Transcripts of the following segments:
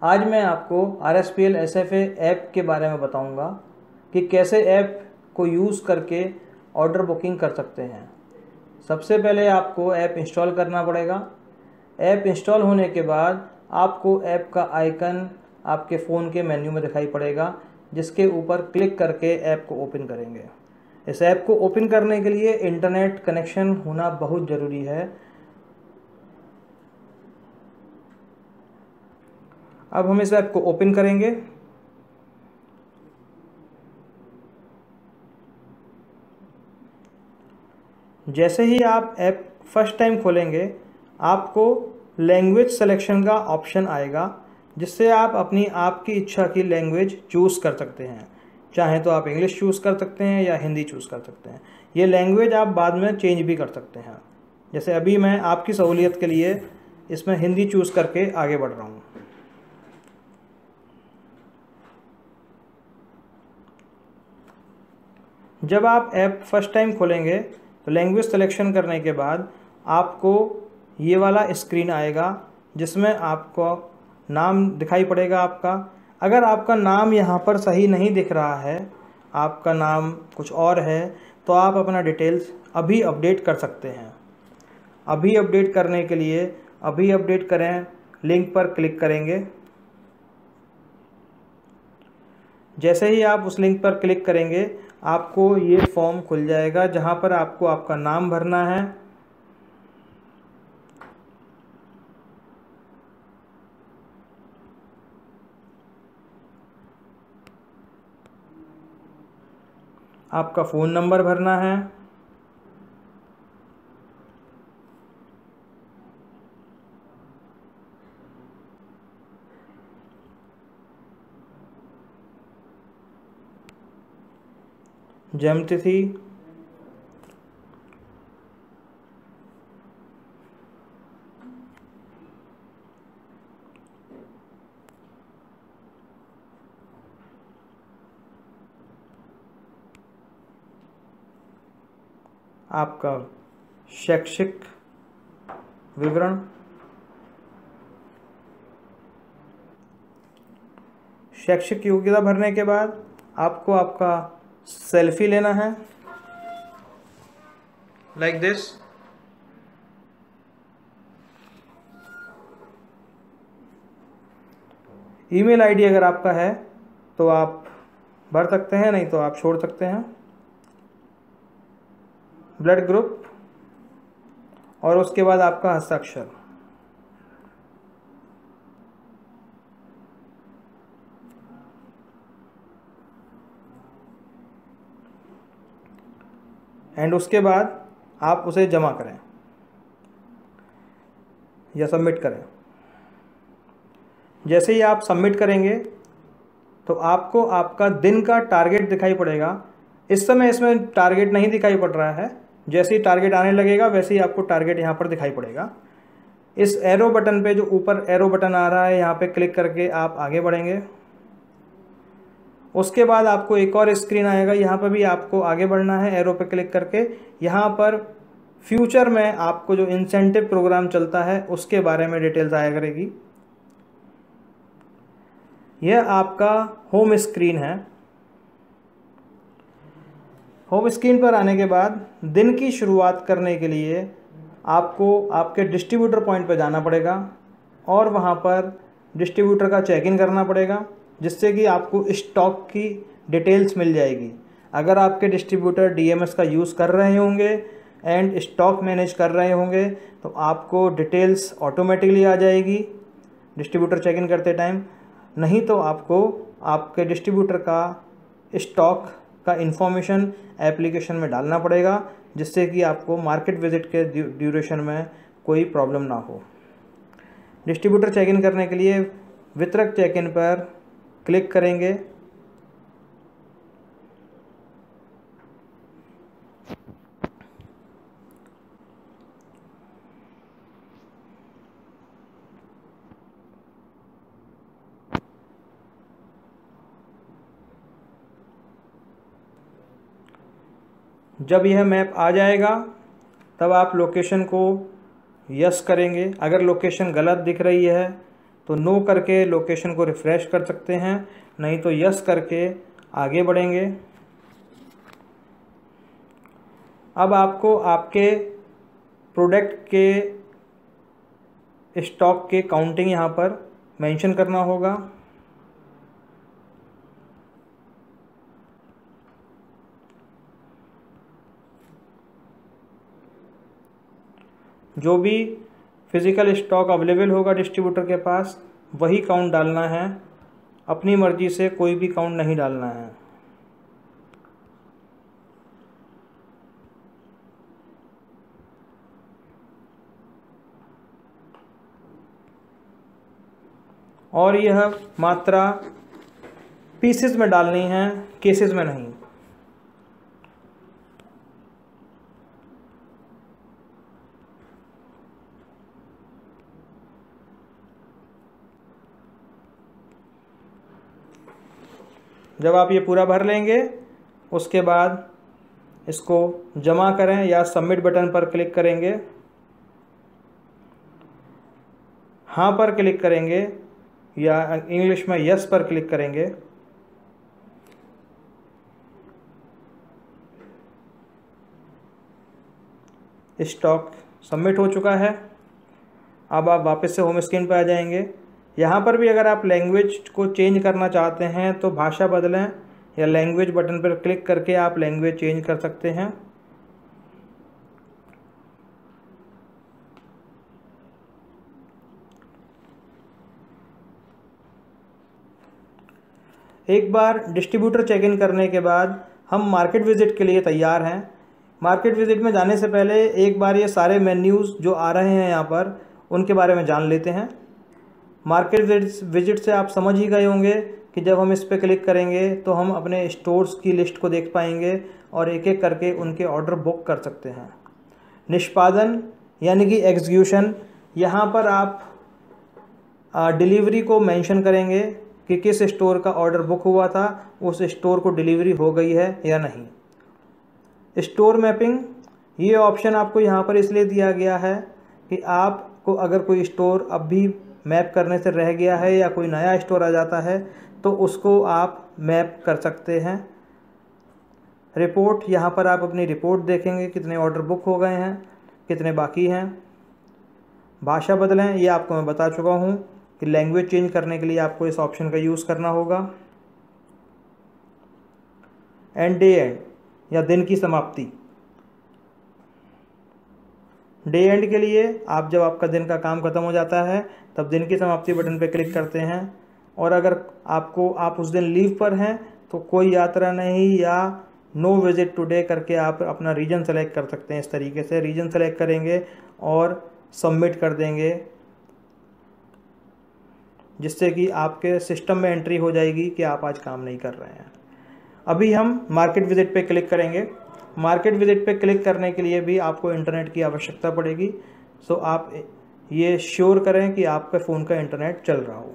आज मैं आपको RSPL SFA ऐप के बारे में बताऊंगा कि कैसे ऐप को यूज़ करके ऑर्डर बुकिंग कर सकते हैं। सबसे पहले आपको ऐप इंस्टॉल करना पड़ेगा। ऐप इंस्टॉल होने के बाद आपको ऐप का आइकन आपके फ़ोन के मेन्यू में दिखाई पड़ेगा, जिसके ऊपर क्लिक करके ऐप को ओपन करेंगे। इस ऐप को ओपन करने के लिए इंटरनेट कनेक्शन होना बहुत ज़रूरी है। अब हम इस ऐप को ओपन करेंगे। जैसे ही आप ऐप फर्स्ट टाइम खोलेंगे, आपको लैंग्वेज सिलेक्शन का ऑप्शन आएगा, जिससे आप अपनी आपकी इच्छा की लैंग्वेज चूज़ कर सकते हैं। चाहे तो आप इंग्लिश चूज़ कर सकते हैं या हिंदी चूज़ कर सकते हैं। ये लैंग्वेज आप बाद में चेंज भी कर सकते हैं। जैसे अभी मैं आपकी सहूलियत के लिए इसमें हिंदी चूज़ करके आगे बढ़ रहा हूँ। जब आप ऐप फर्स्ट टाइम खोलेंगे तो लैंग्वेज सिलेक्शन करने के बाद आपको ये वाला स्क्रीन आएगा, जिसमें आपको नाम दिखाई पड़ेगा आपका। अगर आपका नाम यहाँ पर सही नहीं दिख रहा है, आपका नाम कुछ और है, तो आप अपना डिटेल्स अभी अपडेट कर सकते हैं। अभी अपडेट करने के लिए अभी अपडेट करें लिंक पर क्लिक करेंगे। जैसे ही आप उस लिंक पर क्लिक करेंगे, आपको ये फॉर्म खुल जाएगा, जहाँ पर आपको आपका नाम भरना है, आपका फ़ोन नंबर भरना है, जन्म तिथि, आपका शैक्षिक विवरण, शैक्षिक योग्यता भरने के बाद आपको आपका सेल्फी लेना है, लाइक दिस। ईमेल आईडी अगर आपका है तो आप भर सकते हैं, नहीं तो आप छोड़ सकते हैं। ब्लड ग्रुप और उसके बाद आपका हस्ताक्षर। एंड उसके बाद आप उसे जमा करें या सबमिट करें। जैसे ही आप सबमिट करेंगे तो आपको आपका दिन का टारगेट दिखाई पड़ेगा। इस समय इसमें टारगेट नहीं दिखाई पड़ रहा है। जैसे ही टारगेट आने लगेगा, वैसे ही आपको टारगेट यहाँ पर दिखाई पड़ेगा। इस एरो बटन पे, जो ऊपर एरो बटन आ रहा है, यहाँ पे क्लिक करके आप आगे बढ़ेंगे। उसके बाद आपको एक और स्क्रीन आएगा, यहाँ पर भी आपको आगे बढ़ना है एरो पे क्लिक करके। यहाँ पर फ्यूचर में आपको जो इंसेंटिव प्रोग्राम चलता है उसके बारे में डिटेल्स आया करेगी। यह आपका होम स्क्रीन है। होम स्क्रीन पर आने के बाद दिन की शुरुआत करने के लिए आपको आपके डिस्ट्रीब्यूटर पॉइंट पर जाना पड़ेगा और वहाँ पर डिस्ट्रीब्यूटर का चेक इन करना पड़ेगा, जिससे कि आपको स्टॉक की डिटेल्स मिल जाएगी। अगर आपके डिस्ट्रीब्यूटर DMS का यूज़ कर रहे होंगे एंड स्टॉक मैनेज कर रहे होंगे तो आपको डिटेल्स ऑटोमेटिकली आ जाएगी डिस्ट्रीब्यूटर चेक इन करते टाइम। नहीं तो आपको आपके डिस्ट्रीब्यूटर का स्टॉक का इन्फॉर्मेशन एप्लीकेशन में डालना पड़ेगा, जिससे कि आपको मार्केट विजिट के ड्यूरेशन में कोई प्रॉब्लम ना हो। डिस्ट्रीब्यूटर चेक इन करने के लिए वितरक चेक इन पर क्लिक करेंगे। जब यह मैप आ जाएगा तब आप लोकेशन को यस करेंगे। अगर लोकेशन गलत दिख रही है तो नो करके लोकेशन को रिफ़्रेश कर सकते हैं, नहीं तो यस करके आगे बढ़ेंगे। अब आपको आपके प्रोडक्ट के स्टॉक के काउंटिंग यहाँ पर मेंशन करना होगा। जो भी फिज़िकल स्टॉक अवेलेबल होगा डिस्ट्रीब्यूटर के पास वही काउंट डालना है, अपनी मर्ज़ी से कोई भी काउंट नहीं डालना है। और यह मात्रा पीसेस में डालनी है, केसेस में नहीं। जब आप ये पूरा भर लेंगे उसके बाद इसको जमा करें या सबमिट बटन पर क्लिक करेंगे, हाँ पर क्लिक करेंगे या इंग्लिश में यस पर क्लिक करेंगे। स्टॉक सबमिट हो चुका है। अब आप वापस से होम स्क्रीन पर आ जाएंगे। यहाँ पर भी अगर आप लैंग्वेज को चेंज करना चाहते हैं तो भाषा बदलें या लैंग्वेज बटन पर क्लिक करके आप लैंग्वेज चेंज कर सकते हैं। एक बार डिस्ट्रीब्यूटर चेक इन करने के बाद हम मार्केट विजिट के लिए तैयार हैं। मार्केट विजिट में जाने से पहले एक बार ये सारे मेन्यूज़ जो आ रहे हैं यहाँ पर उनके बारे में जान लेते हैं। मार्केट विजिट से आप समझ ही गए होंगे कि जब हम इस पर क्लिक करेंगे तो हम अपने स्टोर्स की लिस्ट को देख पाएंगे और एक एक करके उनके ऑर्डर बुक कर सकते हैं। निष्पादन यानी कि एग्जीक्यूशन, यहाँ पर आप डिलीवरी को मेंशन करेंगे कि किस स्टोर का ऑर्डर बुक हुआ था, उस स्टोर को डिलीवरी हो गई है या नहीं। स्टोर मैपिंग, ये ऑप्शन आपको यहाँ पर इसलिए दिया गया है कि आपको अगर कोई स्टोर अब भी मैप करने से रह गया है या कोई नया स्टोर आ जाता है तो उसको आप मैप कर सकते हैं। रिपोर्ट, यहाँ पर आप अपनी रिपोर्ट देखेंगे कितने ऑर्डर बुक हो गए हैं, कितने बाकी हैं। भाषा बदलें, ये आपको मैं बता चुका हूँ कि लैंग्वेज चेंज करने के लिए आपको इस ऑप्शन का यूज़ करना होगा। एंड डे एंड या दिन की समाप्ति, डे एंड के लिए आप जब आपका दिन का काम ख़त्म हो जाता है तब दिन की समाप्ति बटन पर क्लिक करते हैं। और अगर आप उस दिन लीव पर हैं तो कोई यात्रा नहीं या नो विजिट टुडे करके आप अपना रीजन सेलेक्ट कर सकते हैं। इस तरीके से रीजन सेलेक्ट करेंगे और सबमिट कर देंगे, जिससे कि आपके सिस्टम में एंट्री हो जाएगी कि आप आज काम नहीं कर रहे हैं। अभी हम मार्केट विजिट पे क्लिक करेंगे। मार्केट विजिट पे क्लिक करने के लिए भी आपको इंटरनेट की आवश्यकता पड़ेगी, सो आप ये श्योर करें कि आपके फ़ोन का इंटरनेट चल रहा हो।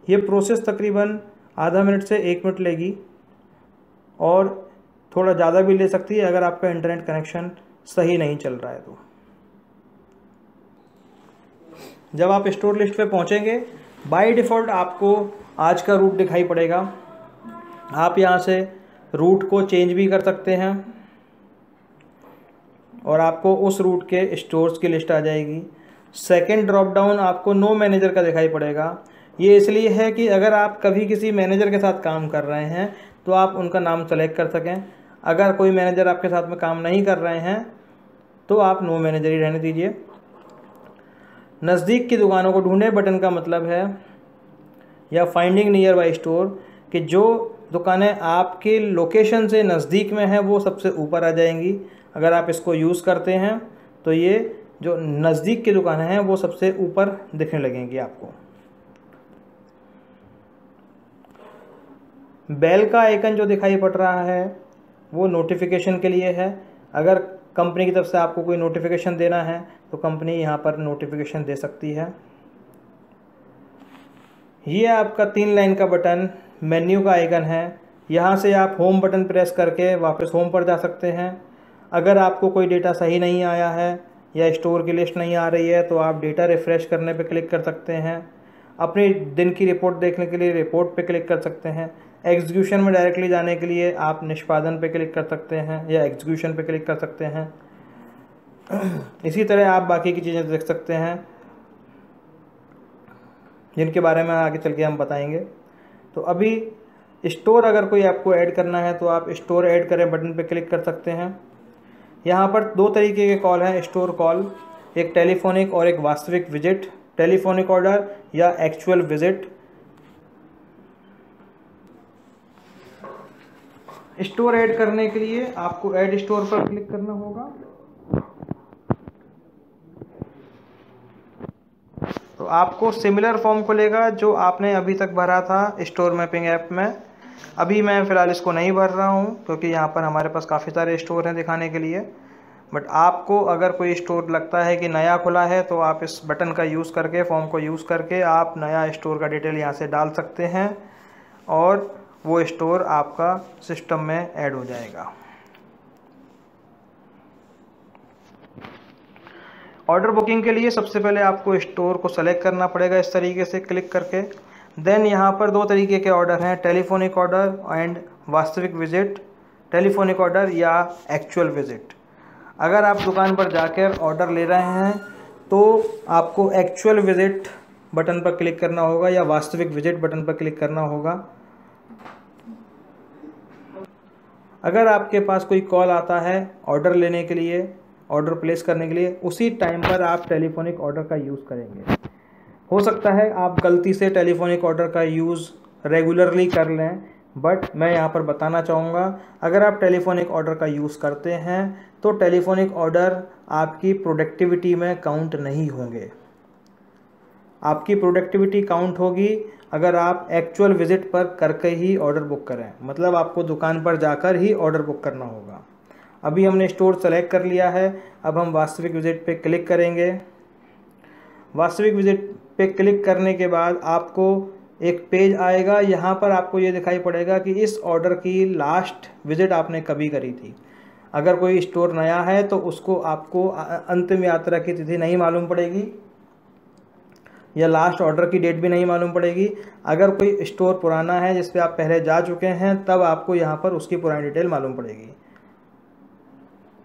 ये प्रोसेस तकरीबन आधा मिनट से 1 मिनट लेगी और थोड़ा ज़्यादा भी ले सकती है अगर आपका इंटरनेट कनेक्शन सही नहीं चल रहा है तो। जब आप स्टोर लिस्ट पे पहुंचेंगे बाय डिफ़ॉल्ट आपको आज का रूट दिखाई पड़ेगा। आप यहां से रूट को चेंज भी कर सकते हैं और आपको उस रूट के स्टोर्स की लिस्ट आ जाएगी। सेकंड ड्रॉप डाउन आपको नो मैनेजर का दिखाई पड़ेगा। ये इसलिए है कि अगर आप कभी किसी मैनेजर के साथ काम कर रहे हैं तो आप उनका नाम सेलेक्ट कर सकें। अगर कोई मैनेजर आपके साथ में काम नहीं कर रहे हैं तो आप नो मैनेजर ही रहने दीजिए। नज़दीक की दुकानों को ढूंढें बटन का मतलब है या फाइंडिंग नियर बाई स्टोर कि जो दुकानें आपके लोकेशन से नज़दीक में हैं वो सबसे ऊपर आ जाएंगी। अगर आप इसको यूज़ करते हैं तो ये जो नज़दीक की दुकानें हैं वो सबसे ऊपर दिखने लगेंगी आपको। बेल का आइकन जो दिखाई पड़ रहा है वो नोटिफिकेशन के लिए है। अगर कंपनी की तरफ से आपको कोई नोटिफिकेशन देना है तो कंपनी यहाँ पर नोटिफिकेशन दे सकती है। ये आपका 3 लाइन का बटन मेन्यू का आइकन है। यहाँ से आप होम बटन प्रेस करके वापस होम पर जा सकते हैं। अगर आपको कोई डेटा सही नहीं आया है या स्टोर की लिस्ट नहीं आ रही है तो आप डेटा रिफ़्रेश करने पे क्लिक कर सकते हैं। अपनी दिन की रिपोर्ट देखने के लिए रिपोर्ट पे क्लिक कर सकते हैं। एग्जीक्यूशन में डायरेक्टली जाने के लिए आप निष्पादन पे क्लिक कर सकते हैं या एग्जीक्यूशन पे क्लिक कर सकते हैं। इसी तरह आप बाकी की चीज़ें देख सकते हैं जिनके बारे में आगे चल के हम बताएंगे। तो अभी स्टोर अगर कोई आपको ऐड करना है तो आप स्टोर ऐड करें बटन पे क्लिक कर सकते हैं। यहाँ पर दो तरीके के कॉल हैं स्टोर कॉल, एक टेलीफोनिक और एक वास्तविक विजिट, टेलीफोनिक ऑर्डर या एक्चुअल विजिट। स्टोर ऐड करने के लिए आपको ऐड स्टोर पर क्लिक करना होगा। तो आपको सिमिलर फॉर्म खुलेगा जो आपने अभी तक भरा था स्टोर मैपिंग ऐप में। अभी मैं फ़िलहाल इसको नहीं भर रहा हूँ क्योंकि यहाँ पर हमारे पास काफ़ी सारे स्टोर हैं दिखाने के लिए। बट आपको अगर कोई स्टोर लगता है कि नया खुला है तो आप इस बटन का यूज़ करके, फॉर्म को यूज़ करके आप नया स्टोर का डिटेल यहाँ से डाल सकते हैं और वो स्टोर आपका सिस्टम में ऐड हो जाएगा। ऑर्डर बुकिंग के लिए सबसे पहले आपको स्टोर को सेलेक्ट करना पड़ेगा इस तरीके से क्लिक करके। देन यहाँ पर दो तरीके के ऑर्डर हैं, टेलीफोनिक ऑर्डर एंड वास्तविक विजिट, टेलीफोनिक ऑर्डर या एक्चुअल विजिट। अगर आप दुकान पर जाकर ऑर्डर ले रहे हैं तो आपको एक्चुअल विजिट बटन पर क्लिक करना होगा या वास्तविक विजिट बटन पर क्लिक करना होगा। अगर आपके पास कोई कॉल आता है ऑर्डर लेने के लिए, ऑर्डर प्लेस करने के लिए, उसी टाइम पर आप टेलीफोनिक ऑर्डर का यूज़ करेंगे। हो सकता है आप गलती से टेलीफोनिक ऑर्डर का यूज़ रेगुलरली कर लें, बट मैं यहाँ पर बताना चाहूँगा अगर आप टेलीफोनिक ऑर्डर का यूज़ करते हैं तो टेलीफोनिक ऑर्डर आपकी प्रोडक्टिविटी में काउंट नहीं होंगे। आपकी प्रोडक्टिविटी काउंट होगी अगर आप एक्चुअल विजिट पर करके ही ऑर्डर बुक करें, मतलब आपको दुकान पर जाकर ही ऑर्डर बुक करना होगा। अभी हमने स्टोर सेलेक्ट कर लिया है, अब हम वास्तविक विजिट पे क्लिक करेंगे। वास्तविक विजिट पे क्लिक करने के बाद आपको एक पेज आएगा, यहाँ पर आपको ये दिखाई पड़ेगा कि इस ऑर्डर की लास्ट विजिट आपने कभी करी थी। अगर कोई स्टोर नया है तो उसको आपको अंतिम यात्रा की तिथि नहीं मालूम पड़ेगी या लास्ट ऑर्डर की डेट भी नहीं मालूम पड़ेगी। अगर कोई स्टोर पुराना है जिस पे आप पहले जा चुके हैं तब आपको यहाँ पर उसकी पुरानी डिटेल मालूम पड़ेगी।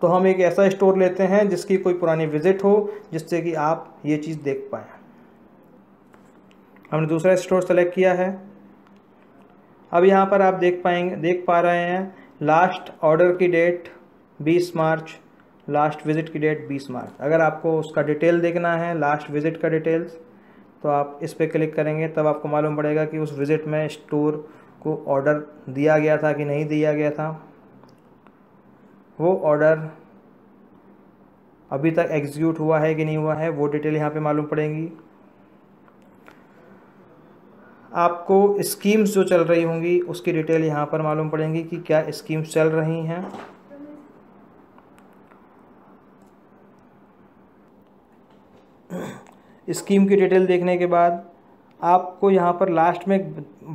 तो हम एक ऐसा स्टोर लेते हैं जिसकी कोई पुरानी विजिट हो जिससे कि आप ये चीज़ देख पाएँ। हमने दूसरा स्टोर सेलेक्ट किया है। अब यहाँ पर आप देख पा रहे हैं लास्ट ऑर्डर की डेट 20 मार्च, लास्ट विज़िट की डेट 20 मार्च। अगर आपको उसका डिटेल देखना है, लास्ट विज़िट का डिटेल्स, तो आप इस पर क्लिक करेंगे, तब आपको मालूम पड़ेगा कि उस विज़िट में स्टोर को ऑर्डर दिया गया था कि नहीं दिया गया था। वो ऑर्डर अभी तक एग्जीक्यूट हुआ है कि नहीं हुआ है, वो डिटेल यहाँ पे मालूम पड़ेगी। आपको स्कीम्स जो चल रही होंगी उसकी डिटेल यहाँ पर मालूम पड़ेंगी कि क्या स्कीम्स चल रही हैं। स्कीम की डिटेल देखने के बाद आपको यहाँ पर लास्ट में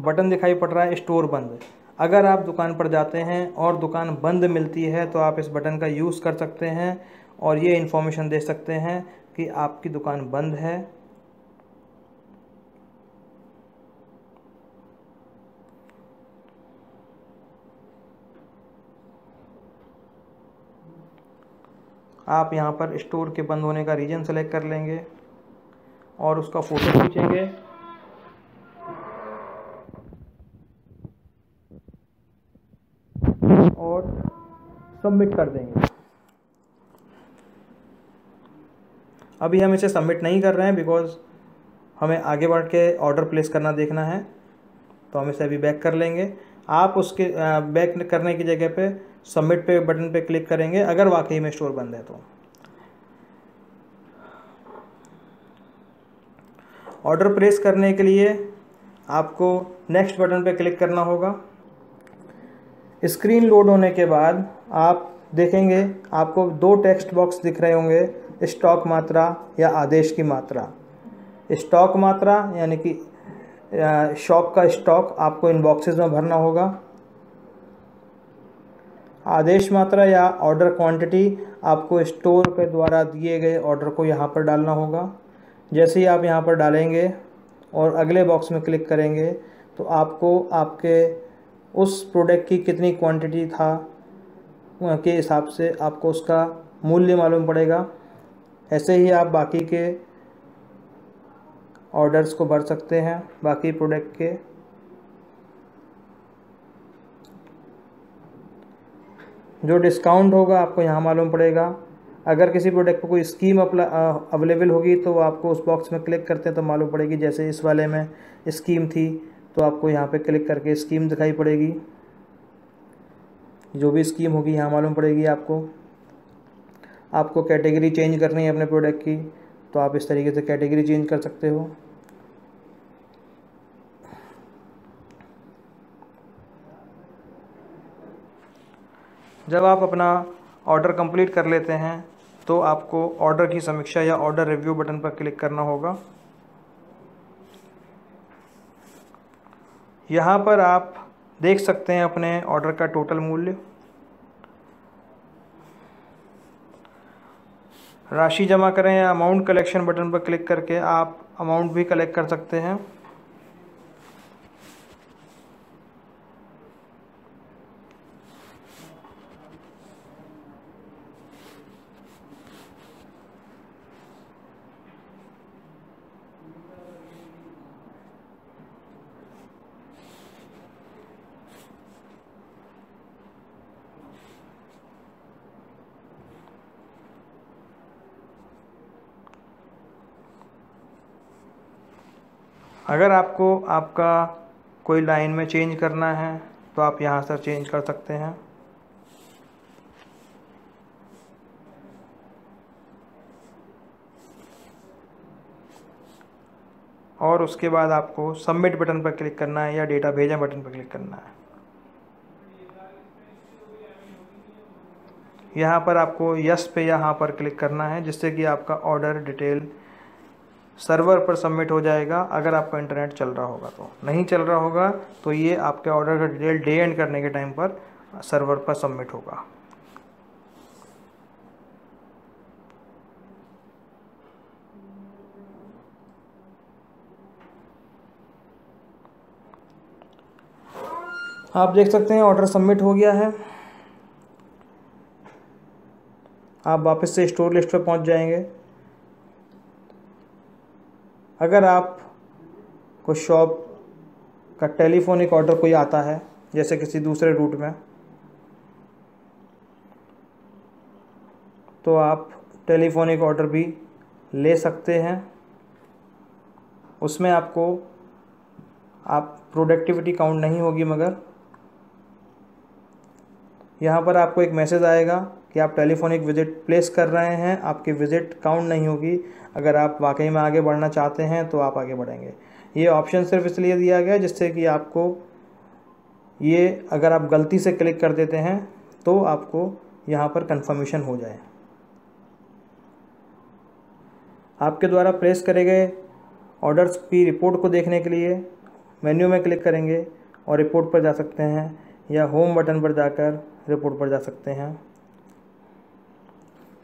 बटन दिखाई पड़ रहा है स्टोर बंद। अगर आप दुकान पर जाते हैं और दुकान बंद मिलती है तो आप इस बटन का यूज़ कर सकते हैं और ये इन्फॉर्मेशन दे सकते हैं कि आपकी दुकान बंद है। आप यहाँ पर स्टोर के बंद होने का रीजन सेलेक्ट कर लेंगे और उसका फ़ोटो खींचेंगे और सबमिट कर देंगे। अभी हम इसे सबमिट नहीं कर रहे हैं बिकॉज़ हमें आगे बढ़ के ऑर्डर प्लेस करना देखना है, तो हम इसे अभी बैक कर लेंगे। आप उसके बैक करने की जगह पे सबमिट पे बटन पे क्लिक करेंगे अगर वाकई में स्टोर बंद है तो। ऑर्डर प्लेस करने के लिए आपको नेक्स्ट बटन पे क्लिक करना होगा। स्क्रीन लोड होने के बाद आप देखेंगे आपको दो टेक्स्ट बॉक्स दिख रहे होंगे, स्टॉक मात्रा या आदेश की मात्रा। स्टॉक मात्रा यानी कि शॉप का स्टॉक आपको इनबॉक्सेस में भरना होगा आदेश मात्रा या ऑर्डर क्वांटिटी आपको स्टोर के द्वारा दिए गए ऑर्डर को यहाँ पर डालना होगा। जैसे ही आप यहाँ पर डालेंगे और अगले बॉक्स में क्लिक करेंगे तो आपको आपके उस प्रोडक्ट की कितनी क्वांटिटी था के हिसाब से आपको उसका मूल्य मालूम पड़ेगा। ऐसे ही आप बाकी के ऑर्डर्स को भर सकते हैं, बाकी प्रोडक्ट के। जो डिस्काउंट होगा आपको यहाँ मालूम पड़ेगा। अगर किसी प्रोडक्ट पर कोई स्कीम अवेलेबल होगी तो आपको उस बॉक्स में क्लिक करते हैं तो मालूम पड़ेगी। जैसे इस वाले में स्कीम थी तो आपको यहाँ पे क्लिक करके स्कीम दिखाई पड़ेगी। जो भी स्कीम होगी यहाँ मालूम पड़ेगी आपको। आपको कैटेगरी चेंज करनी है अपने प्रोडक्ट की तो आप इस तरीके से कैटेगरी चेंज कर सकते हो। जब आप अपना ऑर्डर कंप्लीट कर लेते हैं तो आपको ऑर्डर की समीक्षा या ऑर्डर रिव्यू बटन पर क्लिक करना होगा। यहाँ पर आप देख सकते हैं अपने ऑर्डर का टोटल मूल्य। राशि जमा करें या अमाउंट कलेक्शन बटन पर क्लिक करके आप अमाउंट भी कलेक्ट कर सकते हैं। अगर आपको आपका कोई लाइन में चेंज करना है तो आप यहाँ से चेंज कर सकते हैं। और उसके बाद आपको सबमिट बटन पर क्लिक करना है या डेटा भेजें बटन पर क्लिक करना है। यहाँ पर आपको यस पे यहाँ पर क्लिक करना है जिससे कि आपका ऑर्डर डिटेल सर्वर पर सबमिट हो जाएगा। अगर आपका इंटरनेट चल रहा होगा तो, नहीं चल रहा होगा तो ये आपके ऑर्डर का डिटेल डे एंड करने के टाइम पर सर्वर पर सबमिट होगा। आप देख सकते हैं ऑर्डर सबमिट हो गया है। आप वापस से स्टोर लिस्ट पर पहुंच जाएंगे। अगर आप को शॉप का टेलीफोनिक ऑर्डर कोई आता है जैसे किसी दूसरे रूट में, तो आप टेलीफोनिक ऑर्डर भी ले सकते हैं। उसमें आपको आप प्रोडक्टिविटी काउंट नहीं होगी, मगर यहाँ पर आपको एक मैसेज आएगा कि आप टेलीफोनिक विज़िट प्लेस कर रहे हैं, आपकी विज़िट काउंट नहीं होगी। अगर आप वाकई में आगे बढ़ना चाहते हैं तो आप आगे बढ़ेंगे। ये ऑप्शन सिर्फ इसलिए दिया गया है जिससे कि आपको ये, अगर आप गलती से क्लिक कर देते हैं तो आपको यहाँ पर कंफर्मेशन हो जाए। आपके द्वारा प्लेस करे गए ऑर्डर्स की रिपोर्ट को देखने के लिए मेन्यू में क्लिक करेंगे और रिपोर्ट पर जा सकते हैं या होम बटन पर जाकर रिपोर्ट पर जा सकते हैं।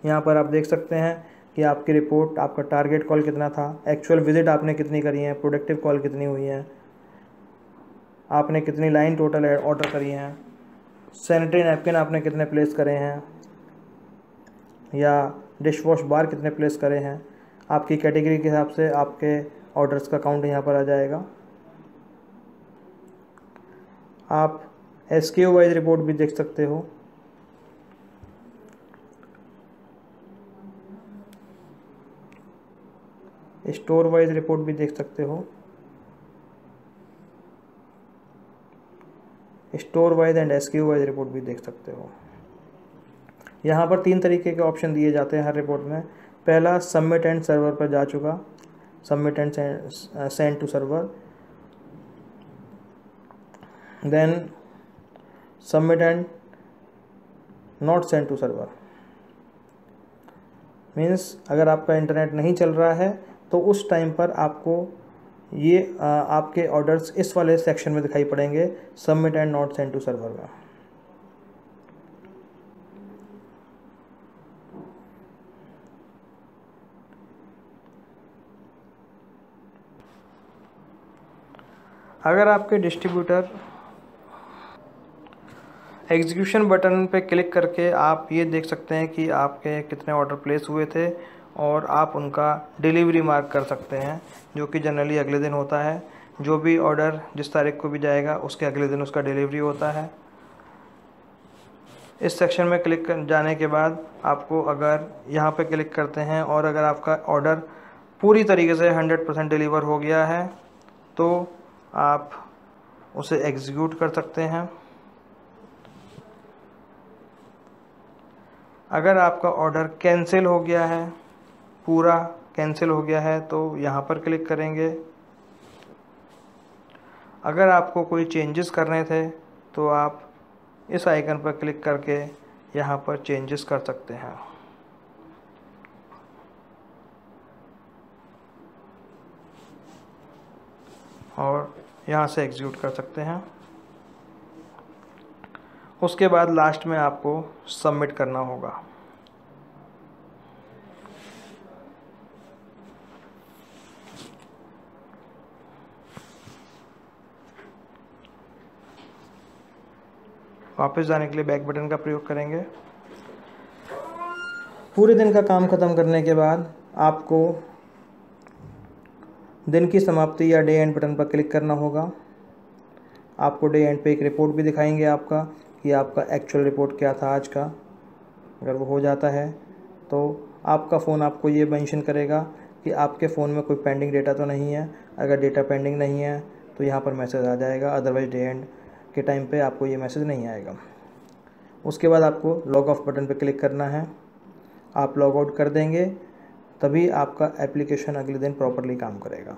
यहाँ पर आप देख सकते हैं कि आपकी रिपोर्ट, आपका टारगेट कॉल कितना था, एक्चुअल विज़िट आपने कितनी करी है, प्रोडक्टिव कॉल कितनी हुई है, आपने कितनी लाइन टोटल ऑर्डर करी हैं, सैनिटरी नैपकिन आपने कितने प्लेस करे हैं या डिश वॉश बार कितने प्लेस करे हैं। आपकी कैटेगरी के हिसाब से आपके ऑर्डर्स का काउंट यहाँ पर आ जाएगा। आप SKU वाइज रिपोर्ट भी देख सकते हो। स्टोर वाइज रिपोर्ट भी देख सकते हो। Store wise and SKU wise report भी देख सकते हो। यहाँ पर 3 तरीके के ऑप्शन दिए जाते हैं हर रिपोर्ट में। पहला, सबमिट एंड सर्वर पर जा चुका, submit and send to server. Then submit and not send to server, means अगर आपका इंटरनेट नहीं चल रहा है तो उस टाइम पर आपको ये आपके ऑर्डर्स इस वाले सेक्शन में दिखाई पड़ेंगे, submit and not send to server में। अगर आपके डिस्ट्रीब्यूटर एग्जीक्यूशन बटन पे क्लिक करके आप ये देख सकते हैं कि आपके कितने ऑर्डर प्लेस हुए थे और आप उनका डिलीवरी मार्क कर सकते हैं, जो कि जनरली अगले दिन होता है। जो भी ऑर्डर जिस तारीख को भी जाएगा उसके अगले दिन उसका डिलीवरी होता है। इस सेक्शन में क्लिक कर जाने के बाद आपको अगर यहाँ पे क्लिक करते हैं और अगर आपका ऑर्डर पूरी तरीके से 100% डिलीवर हो गया है तो आप उसे एग्जीक्यूट कर सकते हैं। अगर आपका ऑर्डर कैंसिल हो गया है, पूरा कैंसिल हो गया है, तो यहाँ पर क्लिक करेंगे। अगर आपको कोई चेंजेस करने थे तो आप इस आइकन पर क्लिक करके यहाँ पर चेंजेस कर सकते हैं और यहाँ से एग्जीक्यूट कर सकते हैं। उसके बाद लास्ट में आपको सबमिट करना होगा। वापस जाने के लिए बैक बटन का प्रयोग करेंगे। पूरे दिन का काम ख़त्म करने के बाद आपको दिन की समाप्ति या डे एंड बटन पर क्लिक करना होगा। आपको डे एंड पे एक रिपोर्ट भी दिखाएंगे आपका कि आपका एक्चुअल रिपोर्ट क्या था आज का। अगर वो हो जाता है तो आपका फ़ोन आपको ये मेंशन करेगा कि आपके फ़ोन में कोई पेंडिंग डेटा तो नहीं है। अगर डेटा पेंडिंग नहीं है तो यहाँ पर मैसेज आ जाएगा, अदरवाइज डे एंड के टाइम पे आपको ये मैसेज नहीं आएगा। उसके बाद आपको लॉग ऑफ बटन पे क्लिक करना है। आप लॉग आउट कर देंगे तभी आपका एप्लीकेशन अगले दिन प्रॉपरली काम करेगा।